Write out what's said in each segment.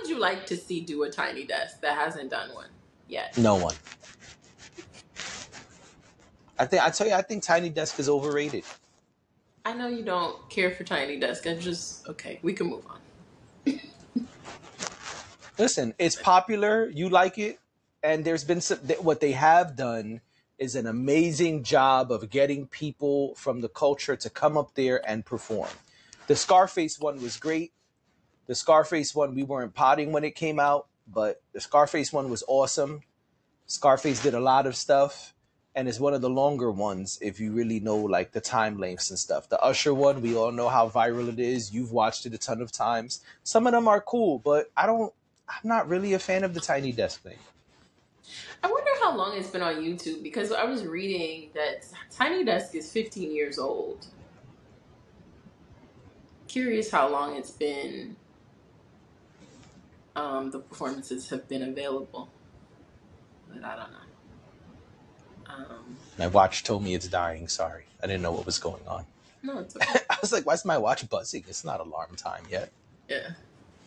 would you like to see do a Tiny Desk that hasn't done one yet? No one. I think Tiny Desk is overrated. I know you don't care for Tiny Desk. I just okay. We can move on. Listen, it's popular. You like it, and there's been what they have done is an amazing job of getting people from the culture to come up there and perform. The Scarface one was great. The Scarface one, we weren't potting when it came out, but the Scarface one was awesome. Scarface did a lot of stuff, and it's one of the longer ones if you really know like the time lengths and stuff. The Usher one, we all know how viral it is. You've watched it a ton of times. Some of them are cool, but I'm not really a fan of the Tiny Desk thing. I wonder how long it's been on YouTube because I was reading that Tiny Desk is 15 years old. Curious how long it's been. The performances have been available, but I don't know. My watch told me it's dying. Sorry, I didn't know what was going on. No, it's okay. I was like, "Why's my watch buzzing? It's not alarm time yet." Yeah,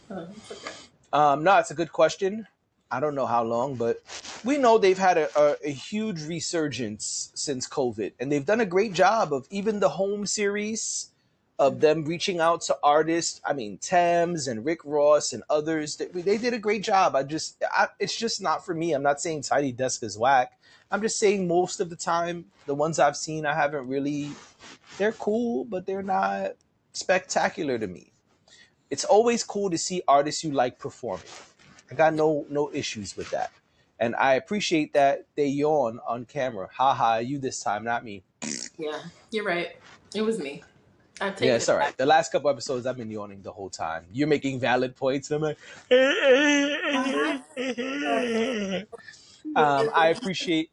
it's okay. No, it's a good question. I don't know how long, but we know they've had a huge resurgence since COVID, and they've done a great job of even the home series of them reaching out to artists. I mean, Thames and Rick Ross and others. They did a great job. It's just not for me. I'm not saying Tiny Desk is whack. I'm just saying most of the time, the ones I've seen, I haven't really. They're cool, but they're not spectacular to me. It's always cool to see artists you like performing. I got no issues with that. And I appreciate that they yawn on camera. Ha, you this time, not me. Yeah, you're right. It was me. Yeah, it's all right. The last couple episodes, I've been yawning the whole time. You're making valid points. And I'm like, I appreciate,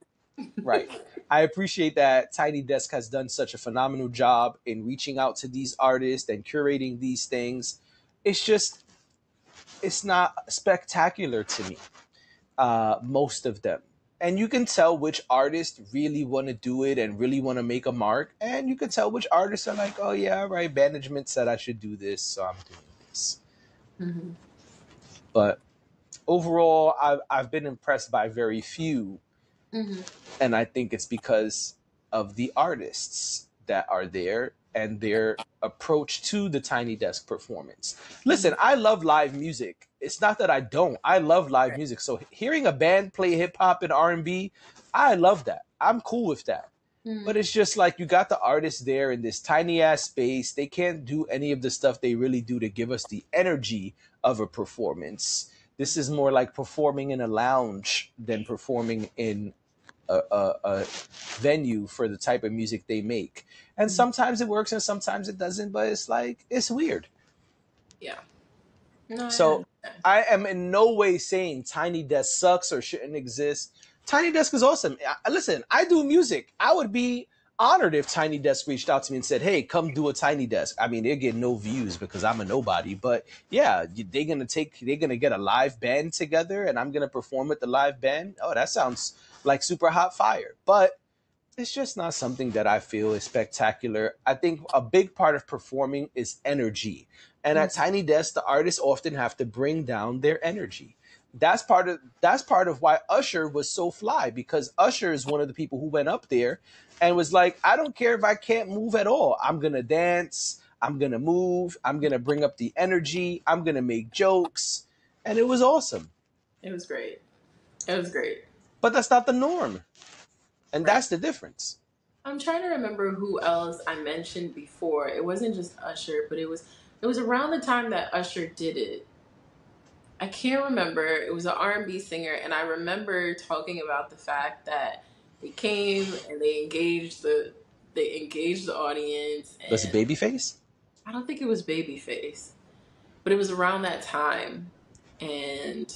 right. I appreciate that Tiny Desk has done such a phenomenal job in reaching out to these artists and curating these things. It's not spectacular to me, most of them. And you can tell which artists really want to do it and really want to make a mark. And you can tell which artists are like, oh, yeah, right, management said I should do this, so I'm doing this. Mm-hmm. But overall, I've been impressed by very few. Mm-hmm. And I think it's because of the artists that are there and their approach to the Tiny Desk performance. Listen, I love live music. It's not that I don't. I love live music. So hearing a band play hip hop and R&B, I love that. I'm cool with that. Mm-hmm. But it's just like you got the artists there in this tiny ass space. They can't do any of the stuff they really do to give us the energy of a performance. This is more like performing in a lounge than performing in a venue for the type of music they make. And sometimes it works and sometimes it doesn't, but it's weird. Yeah. No, So I am in no way saying Tiny Desk sucks or shouldn't exist. Tiny Desk is awesome. Listen, I do music. I would be honored if Tiny Desk reached out to me and said, hey, come do a Tiny Desk. I mean, they're getting no views because I'm a nobody, but yeah, they're going to get a live band together and I'm going to perform with the live band. Oh, that sounds like super hot fire. But it's just not something that I feel is spectacular. I think a big part of performing is energy. And at Tiny Desk, the artists often have to bring down their energy. That's part of why Usher was so fly, because Usher is one of the people who went up there and was like, I don't care if I can't move at all. I'm going to dance. I'm going to move. I'm going to bring up the energy. I'm going to make jokes. And it was awesome. It was great. It was great. But that's not the norm. And that's the difference. I'm trying to remember who else I mentioned before. It wasn't just Usher, but it was around the time that Usher did it. I can't remember. It was an R&B singer, and I remember talking about the fact that they came and they engaged the audience. And was it Babyface? I don't think it was Babyface, but it was around that time, and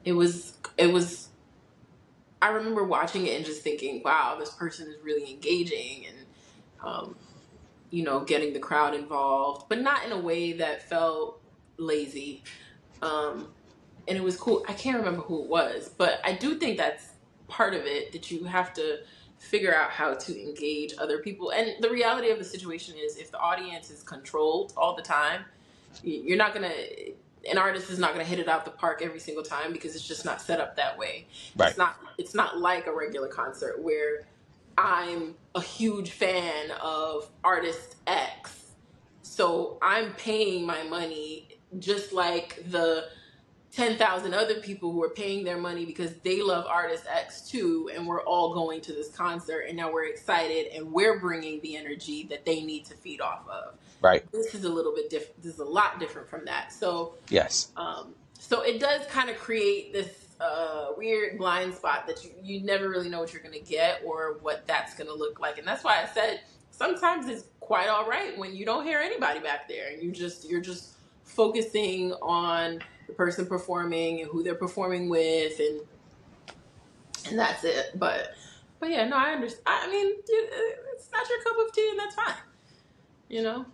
it was. I remember watching it and just thinking, "Wow, this person is really engaging," and getting the crowd involved, but not in a way that felt lazy. And it was cool. I can't remember who it was, but I do think that's part of it, that you have to figure out how to engage other people. And the reality of the situation is, if the audience is controlled all the time, you're not going to, an artist is not going to hit it out the park every single time because it's just not set up that way. Right. It's not like a regular concert where I'm a huge fan of artist X. So I'm paying my money just like the 10,000 other people who are paying their money because they love artist X too, and we're all going to this concert, and now we're excited and we're bringing the energy that they need to feed off of. Right. This is a little bit different. This is a lot different from that. So, Yes. so it does kind of create this weird blind spot that you never really know what you're going to get or what that's going to look like, and that's why I said sometimes it's quite all right when you don't hear anybody back there and you're just focusing on the person performing and who they're performing with, and that's it. But yeah, no, I understand. I mean, it's not your cup of tea, and that's fine. You know,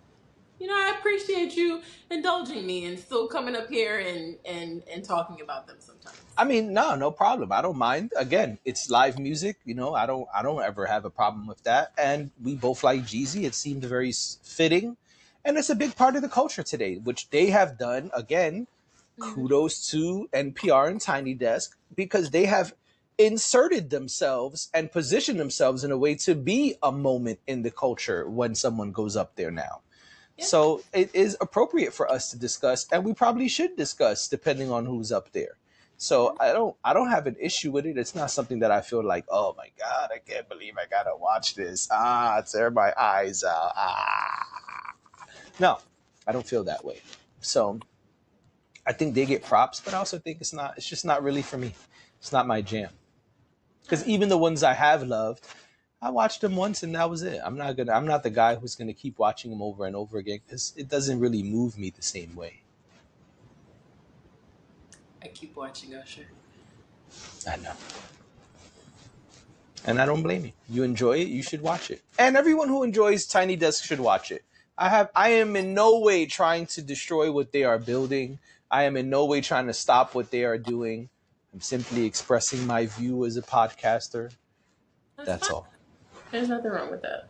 I appreciate you indulging me and still coming up here and talking about them sometimes. I mean, no problem. I don't mind. Again, it's live music. I don't ever have a problem with that. And we both like Jeezy. It seemed very fitting, and it's a big part of the culture today, which they have done. Again, kudos to NPR and Tiny Desk because they have inserted themselves and positioned themselves in a way to be a moment in the culture when someone goes up there now. Yeah. So it is appropriate for us to discuss, and we probably should discuss depending on who's up there. So I don't have an issue with it. It's not something that I feel like, oh my God, I can't believe I gotta watch this. Tear my eyes out. No, I don't feel that way. So I think they get props, but I also think it's just not really for me. It's not my jam. Because even the ones I have loved, I watched them once and that was it. I'm not the guy who's gonna keep watching them over and over again because it doesn't really move me the same way. I keep watching Usher. I know. And I don't blame you. You enjoy it, you should watch it. And everyone who enjoys Tiny Desk should watch it. I am in no way trying to destroy what they are building. I am in no way trying to stop what they are doing. I'm simply expressing my view as a podcaster. That's fine. all. There's nothing wrong with that.